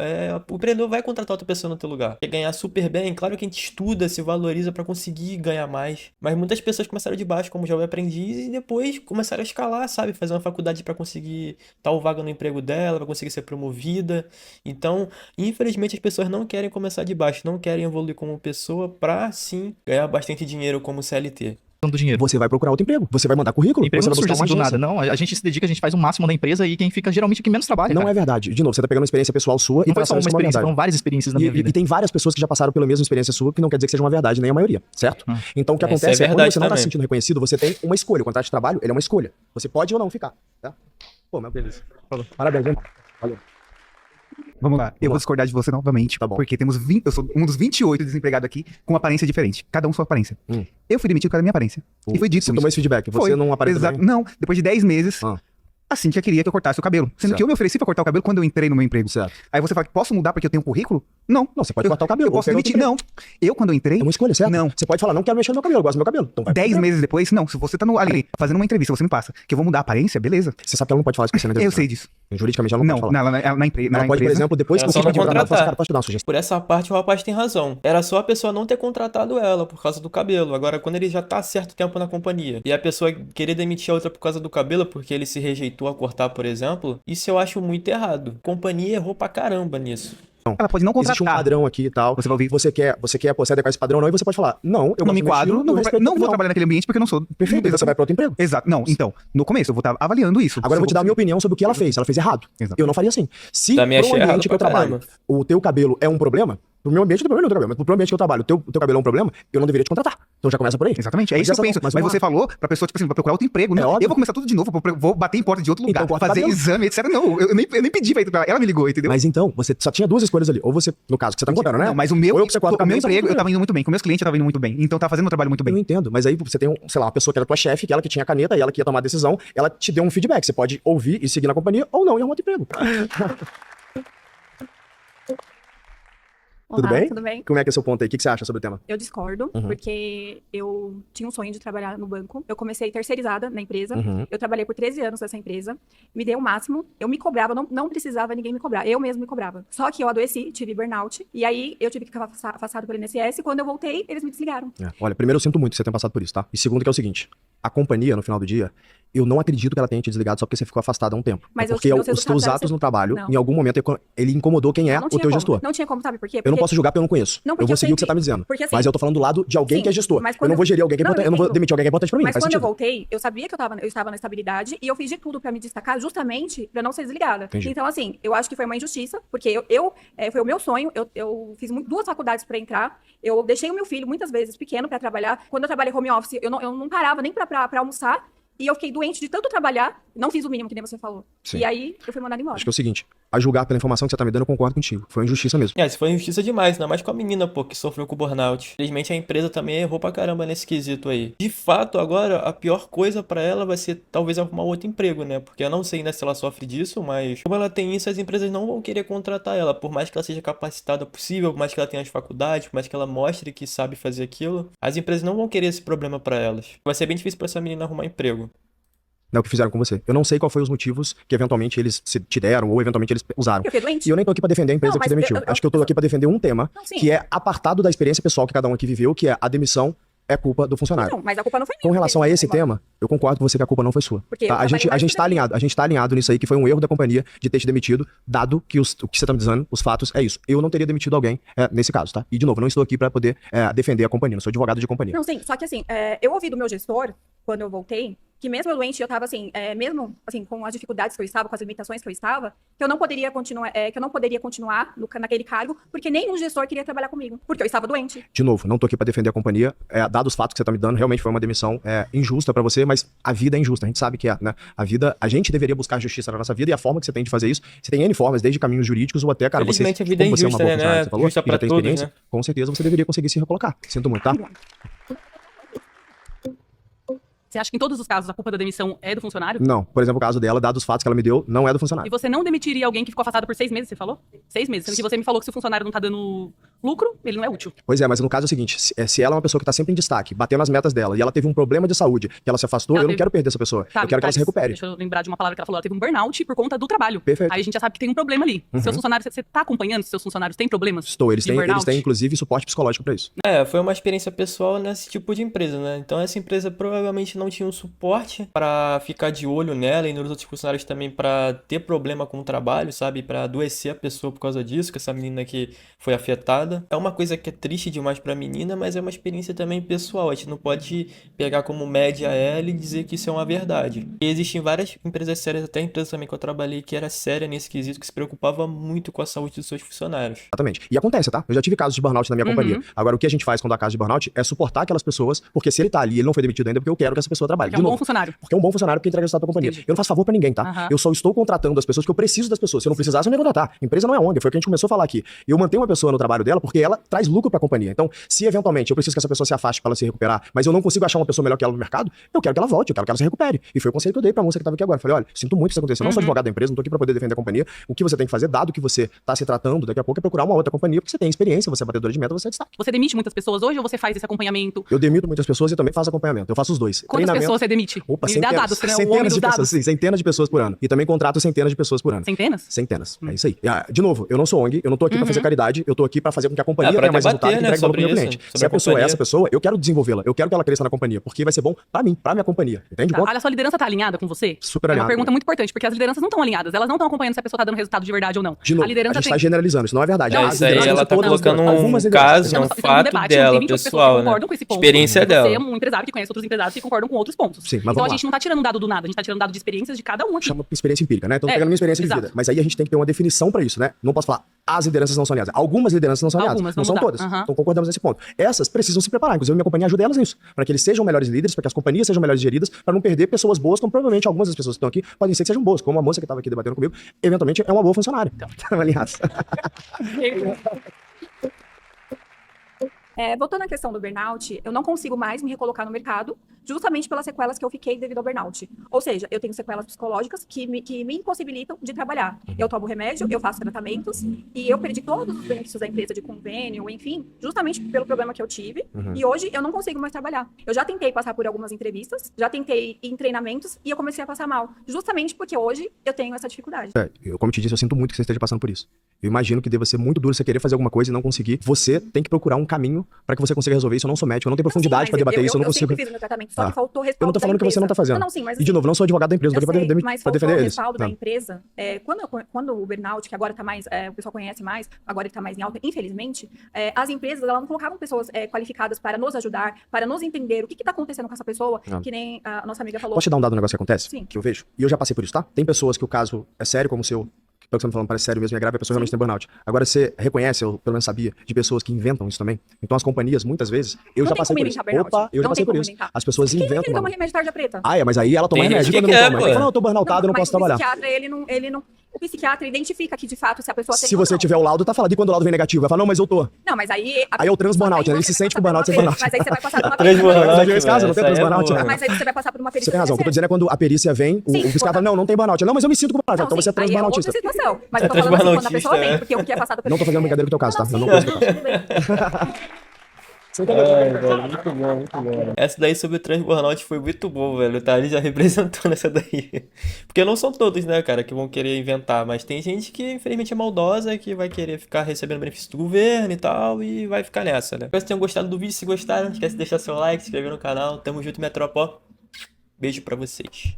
O empreendedor vai contratar outra pessoa no teu lugar. Quer ganhar super bem, claro que a gente estuda, se valoriza pra conseguir ganhar mais. Mas muitas pessoas começaram de baixo como jovem aprendiz e depois começaram a escalar, sabe? Fazer uma faculdade pra conseguir tal vaga no emprego dela, pra conseguir ser promovida. Então, infelizmente, as pessoas não querem começar de baixo, não querem evoluir como pessoa pra, sim, ganhar bastante dinheiro como CLT. do dinheiro. Você vai procurar outro emprego. Você vai mandar currículo. Emprego Você não vai surge buscar assim uma do agência. nada, não. A gente se dedica, a gente faz o máximo da empresa e quem fica geralmente é quem menos trabalha, Não cara. é verdade. De novo, você tá pegando uma experiência pessoal sua e Não foi só passando uma isso como experiência, verdade. foram várias experiências na minha vida. E tem várias pessoas que já passaram pela mesma experiência sua, que não quer dizer que seja uma verdade, nem a maioria, certo? Então o que Isso é acontece é quando verdade você não tá também. se sentindo reconhecido, você tem uma escolha. O contrato de trabalho, ele é uma escolha. Você pode ou não ficar, tá? Pô, mas beleza. Falou. Parabéns, hein? Valeu. Vamos lá, eu vou discordar de você novamente, Tá bom. porque temos 20, eu sou um dos 28 desempregados aqui com aparência diferente, cada um sua aparência. Eu fui demitido por causa da minha aparência. E foi dito Você isso. tomou esse feedback. Você Foi. não aparece Exato. bem? Não, depois de 10 meses, Ah. a Cíntia queria que eu cortasse o cabelo. Sendo Certo. que eu me ofereci pra cortar o cabelo quando eu entrei no meu emprego. Certo. Aí você fala, posso mudar porque eu tenho um currículo? Não. Não, você pode cortar o cabelo. Eu posso ou pegar demitir. outro Não. Eu, quando eu entrei, É uma escolha, certo? Não. Você pode falar, não quero mexer no meu cabelo, eu gosto do meu cabelo. Então vai. 10 meses depois, não. Se você tá ali fazendo uma entrevista, você me passa que eu vou mudar a aparência, beleza. Você sabe que ela não pode falar isso com você na Eu entrevista, sei né? disso. Juridicamente ela não Não, pode falar. na empresa. Ela pode, por exemplo, depois que Ela você só for não advogado, ela fala assim, contratar. cara, pode te dar uma sugestão. Por essa parte, o rapaz tem razão. Era só a pessoa não ter contratado ela por causa do cabelo. Agora, quando ele já tá há certo tempo na companhia e a pessoa querer demitir a outra por causa do cabelo, porque ele se rejeitou a cortar, por exemplo, isso eu acho muito errado. A companhia errou pra caramba nisso. Ela pode não Existe um contratar. padrão aqui e tal. Você vai ouvir. Você quer pô, se adequar a esse padrão ou não, e você pode falar, não, eu Não gosto me do meu enquadro, estilo, não, eu respeito não a vou opinião. trabalhar naquele ambiente porque eu não sou. Perfeito, você vai para outro emprego. Exato. Não, então, no começo eu vou estar avaliando isso. Agora eu vou te dar a minha opinião sobre o que ela fez. Ela fez errado. Exato. Eu não faria assim. Se Também pro achei errado ambiente que eu pra trabalho, caramba. o teu cabelo é um problema, pro meu ambiente não tem problema, não tem cabelo, mas pro ambiente que eu trabalho, o teu cabelo é um problema, eu não deveria te contratar. Então já começa por aí. Exatamente, é Mas isso que eu essa penso. não, Mas vamos você lá. falou pra pessoa, tipo assim, pra procurar outro emprego. É Não, óbvio. eu vou começar tudo de novo, vou bater em porta de outro lugar, Então corta fazer cabelo. exame, etc. Não, eu nem pedi pra ir pra ela. Ela me ligou, entendeu? Mas então, você só tinha duas escolhas ali. Ou você, no caso que você tá me contando, né? Não, mas o meu, Ou eu que você corta o meu cabelo, você emprego, corta eu tava indo muito bem. Com meus clientes, eu tava indo muito bem. Então tá fazendo o trabalho muito Eu bem. entendo, mas aí você tem, sei lá, uma pessoa que era tua chefe, que ela que tinha a caneta e ela que ia tomar a decisão, ela te deu um feedback. Você pode ouvir e seguir na companhia ou não e arrumar outro emprego. Tudo Olá, bem? tudo bem? Como é que é o seu ponto aí? O que você acha sobre o tema? Eu discordo, Uhum. porque eu tinha um sonho de trabalhar no banco. Eu comecei terceirizada na empresa. Uhum. Eu trabalhei por 13 anos nessa empresa. Me dei o máximo. Eu me cobrava, não precisava ninguém me cobrar. Eu mesmo me cobrava. Só que eu adoeci, tive burnout. E aí eu tive que ficar afastado pelo INSS. Quando eu voltei, eles me desligaram. É. Olha, primeiro eu sinto muito que você tenha passado por isso, tá? E segundo que é o seguinte, a companhia, no final do dia, eu não acredito que ela tenha te desligado só porque você ficou afastado há um tempo. Mas é eu porque tive os meus teus resultados atos eram no trabalho, Não. em algum momento, ele incomodou quem é Não o tinha teu como. gestor. Não tinha como, sabe por quê? Eu não posso julgar porque eu não conheço. Não, Eu porque vou eu seguir o que você sempre- tá me dizendo. porque assim- Mas eu tô falando do lado de alguém Sim, que é gestor. mas Eu quando não vou gerir alguém que é Não, importante. eu Eu não vou entendo. demitir alguém que é importante pra mim. Mas Faz quando eu sentido. voltei, eu sabia que eu estava na estabilidade e eu fiz de tudo pra me destacar justamente pra não ser desligada. Entendi. Então, assim, eu acho que foi uma injustiça, porque foi o meu sonho, eu fiz duas faculdades pra entrar, eu deixei o meu filho muitas vezes pequeno pra trabalhar. Quando eu trabalhei home office, eu não parava nem pra almoçar. E eu fiquei doente de tanto trabalhar, não fiz o mínimo, que nem você falou. Sim. E aí, eu fui mandada embora. Acho que é o seguinte, a julgar pela informação que você tá me dando, eu concordo contigo. Foi uma injustiça mesmo. Isso foi injustiça demais, ainda mais com a menina, pô, que sofreu com o burnout. Infelizmente a empresa também errou pra caramba nesse quesito aí. De fato, agora, a pior coisa pra ela vai ser talvez arrumar outro emprego, né? Porque eu não sei ainda se ela sofre disso, mas como ela tem isso, as empresas não vão querer contratar ela. Por mais que ela seja capacitada possível, por mais que ela tenha as faculdades, por mais que ela mostre que sabe fazer aquilo, as empresas não vão querer esse problema pra elas. Vai ser bem difícil pra essa menina arrumar emprego. Não é o que fizeram com você. Eu não sei qual foi os motivos que eventualmente eles te deram ou eventualmente eles usaram. Eu fiquei doente. E eu nem tô aqui pra defender a empresa Não, que te mas demitiu. Acho que eu tô aqui pra defender um tema Não, sim. que é apartado da experiência pessoal que cada um aqui viveu, que é a demissão é culpa do funcionário. Não, mas a culpa não foi minha. Com relação a porque esse eles foram tema, eu concordo com você que a culpa não foi sua. Porque eu Tá? A trabalhei gente mais tá que alinhado, a gente tá alinhado nisso aí, que foi um erro da companhia de ter te demitido, dado que o que você tá me dizendo, os fatos, é isso. Eu não teria demitido alguém nesse caso, tá? E de novo, não estou aqui pra poder defender a companhia, não sou advogado de companhia. Não, sim, só que assim, eu ouvi do meu gestor, quando eu voltei, que mesmo eu doente, eu tava assim, mesmo assim, com as dificuldades que eu estava, com as limitações que eu estava, que eu não poderia continuar naquele cargo, porque nenhum gestor queria trabalhar comigo, porque eu estava doente. De novo, não tô aqui pra defender a companhia. Dados os fatos que você tá me dando, realmente foi uma demissão injusta pra você, mas a vida é injusta, a gente sabe que é, né? A gente deveria buscar justiça na nossa vida, e a forma que você tem de fazer isso, você tem N formas, desde caminhos jurídicos ou até, cara, você, Felizmente a vida é como você é uma injusta, boa né? funcionária, você falou, Justa e já pra tem todos, experiência, né? com certeza você deveria conseguir se recolocar. Sinto muito, tá? Você acha que em todos os casos a culpa da demissão é do funcionário? Não, por exemplo, o caso dela, dados os fatos que ela me deu, não é do E funcionário. você não demitiria alguém que ficou afastado por 6 meses, você falou? 6 meses. Sendo que você me falou que se o funcionário não tá dando lucro, ele não é útil. Pois é, mas no caso é o seguinte, se ela é uma pessoa que tá sempre em destaque, batendo as metas dela, e ela teve um problema de saúde, que ela se afastou, Ela eu não teve- quero perder essa pessoa. Sabe, Eu quero que ela se Thales, recupere. Deixa eu lembrar de uma palavra que ela falou. Ela teve um burnout por conta do trabalho. Perfeito. Aí a gente já sabe que tem um problema ali. Seus funcionários, você tá acompanhando se seus funcionários têm problemas? Estou, eles de têm, burnout? inclusive suporte psicológico pra isso. Foi uma experiência pessoal nesse tipo de empresa, né? Então essa empresa provavelmente não tinha um suporte pra ficar de olho nela e nos outros funcionários também pra ter problema com o trabalho, sabe? Pra adoecer a pessoa por causa disso, que essa menina que foi afetada. É uma coisa que é triste demais pra menina, mas é uma experiência também pessoal. A gente não pode pegar como média ela e dizer que isso é uma verdade. E existem várias empresas sérias, até a empresa também que eu trabalhei, que era séria nesse quesito, que se preocupava muito com a saúde dos seus funcionários. Exatamente. E acontece, tá? Eu já tive casos de burnout na minha companhia. Agora, o que a gente faz quando há caso de burnout é suportar aquelas pessoas, porque se ele tá ali, ele não foi demitido ainda, porque eu quero que essa pessoa trabalhe. Porque é um bom funcionário. Porque é um bom funcionário que entrega resultado pra companhia. Entendi. Eu não faço favor pra ninguém, tá? Aham. Eu só estou contratando as pessoas porque eu preciso das pessoas. Se eu não precisasse, eu não ia contratar. Empresa não é ONG, foi o que a gente começou a falar aqui. Eu mantenho uma pessoa no trabalho dela porque ela traz lucro pra companhia. Então, se eventualmente eu preciso que essa pessoa se afaste pra ela se recuperar, mas eu não consigo achar uma pessoa melhor que ela no mercado, eu quero que ela volte, eu quero que ela se recupere. E foi o conselho que eu dei pra moça que tava aqui agora. Falei, olha, sinto muito isso acontecer. Eu não sou advogado da empresa, não tô aqui pra poder defender a companhia. O que você tem que fazer, dado que você tá se tratando, daqui a pouco é procurar uma outra companhia, porque você tem experiência, você é batedora de meta, você é destaque. Você demite muitas pessoas hoje ou você faz esse acompanhamento? Eu demito muitas pessoas e também faço acompanhamento. Eu faço os dois. Quantas pessoas você demite? Opa, Me dá centenas, dados, você não é o homem centenas dos de pessoas, dados. sim, centenas de pessoas por ano. E também contrato centenas de pessoas por ano. Centenas? Centenas. É isso aí. De novo, eu não sou ONG, eu não tô aqui pra fazer caridade, eu tô aqui pra fazer com que a companhia pra tenha mais debater, resultado e né, entregue valor pro sobre meu isso, cliente. sobre Se a a pessoa é companhia. essa pessoa, eu quero desenvolvê-la, eu quero que ela cresça na companhia, porque vai ser bom pra mim, pra minha companhia. Entende? Tá. Ponto? A sua liderança tá alinhada com você? Super É uma alinhado. pergunta muito importante, porque as lideranças não estão alinhadas. Elas não estão acompanhando se a pessoa tá dando resultado de verdade ou não. De novo, a liderança gente tem... tá generalizando, isso não é verdade. Não, As isso aí lideranças ela tá todas, colocando algumas um lideranças- caso, um Estamos fazendo fato debate, dela, tem 28 pessoas pessoal, que né? concordam com esse ponto. Experiência Você dela. é um empresário que conhece outros empresários que concordam com outros pontos. Sim, mas então vamos a lá. gente não tá tirando dado do nada, a gente tá tirando dado de experiências de cada um aqui. Chama experiência empírica, né? Então, tô É, pegando minha experiência de exato. vida. Mas aí a gente tem que ter uma definição pra isso, né? Não posso falar, as lideranças não são alinhadas. Algumas lideranças não são alinhadas. Algumas, Não vamos são mudar. todas. Aham. Então concordamos nesse ponto. Essas precisam se preparar. Inclusive, minha companhia ajuda elas nisso. Pra que eles sejam melhores líderes, pra que as companhias sejam melhores geridas, pra não perder pessoas boas, como provavelmente algumas das pessoas que estão aqui podem ser que sejam boas. Como a moça que estava aqui debatendo comigo, eventualmente é uma boa funcionária. Então, alinhadas. Voltando à questão do burnout, eu não consigo mais me recolocar no mercado, justamente pelas sequelas que eu fiquei devido ao burnout. Ou seja, eu tenho sequelas psicológicas que me impossibilitam de trabalhar. Eu tomo remédio, eu faço tratamentos, e eu perdi todos os benefícios da empresa de convênio, enfim, justamente pelo problema que eu tive. E hoje eu não consigo mais trabalhar. Eu já tentei passar por algumas entrevistas, já tentei ir em treinamentos, e eu comecei a passar mal. Justamente porque hoje eu tenho essa dificuldade. Como te disse, eu sinto muito que você esteja passando por isso. Eu imagino que deva ser muito duro você querer fazer alguma coisa e não conseguir. Você tem que procurar um caminho pra que você consiga resolver isso. Eu não sou médico, eu não tenho profundidade pra debater isso, eu não consigo. sempre fiz o meu tratamento, só Ah. que faltou respaldo Eu não tô falando da que você não tá empresa. fazendo. Não, sim, mas E de novo, não sou advogado da empresa, não tô aqui pra mas pra faltou defender o eles. respaldo da Não. empresa. Quando o burnout, que agora tá mais, o pessoal conhece mais, agora ele tá mais em alta, infelizmente, as empresas, elas não colocavam pessoas qualificadas para nos ajudar, para nos entender o que tá acontecendo com essa pessoa, Ah. que nem a nossa amiga falou. Posso te dar um dado do negócio que acontece? Sim. Que eu vejo? E eu já passei por isso, tá? Tem pessoas que o caso é sério, como o seu. Que pelo que você tá me falando, parece sério mesmo, é grave, a pessoa realmente tem burnout. Agora, você reconhece, eu pelo menos sabia, de pessoas que inventam isso também? Então, as companhias, muitas vezes, eu Não já tem passei como por isso. inventar burnout. Opa, eu já Não passei tem por como isso. inventar. As pessoas Quem inventam. toma mano. remédio de tarja preta? Mas aí ela toma Tem remédio gente quando que não quer, toma. pô. Ele fala, eu tô burnoutado, eu não mas posso trabalhar. O psiquiatra, ele não... O psiquiatra identifica que, de fato, se a pessoa tem Se ou você não. tiver o laudo, tá falando. E quando o laudo vem negativo? Vai falar, não, mas eu tô. Não, mas aí... Aí é o transburnout, né? Ele se sente com burnout sem burnout. Mas aí você vai passar por uma Transburnout, Já viu esse caso? Não tem velho, essa aí é transburnout, boa. né? Mas aí você vai passar por uma perícia. Você tem razão. O que eu tô dizendo é quando a perícia vem, o Sim, psiquiatra fala, não tem burnout. Não, mas eu me sinto com burnout. Então você é aí é outra transburnoutista. situação. Mas É eu tô falando assim, quando a transburnoutista, pessoa é. vem, porque o que é passado pelo... Não tô fazendo brincadeira com o teu caso, tá? Eu não sim, conheço o teu caso. tudo bem. Você entendeu? Muito bom, muito bom. Essa daí sobre o transburnout foi muito bom, velho. O Thales já representou nessa daí. Porque não são todos, né, cara, que vão querer inventar, mas tem gente que, infelizmente, é maldosa, que vai querer ficar recebendo benefício do governo e tal, e vai ficar nessa, né? Espero que vocês tenham gostado do vídeo. Se gostaram, não esquece de deixar seu like, se inscrever no canal. Tamo junto, Metrópole. Beijo pra vocês.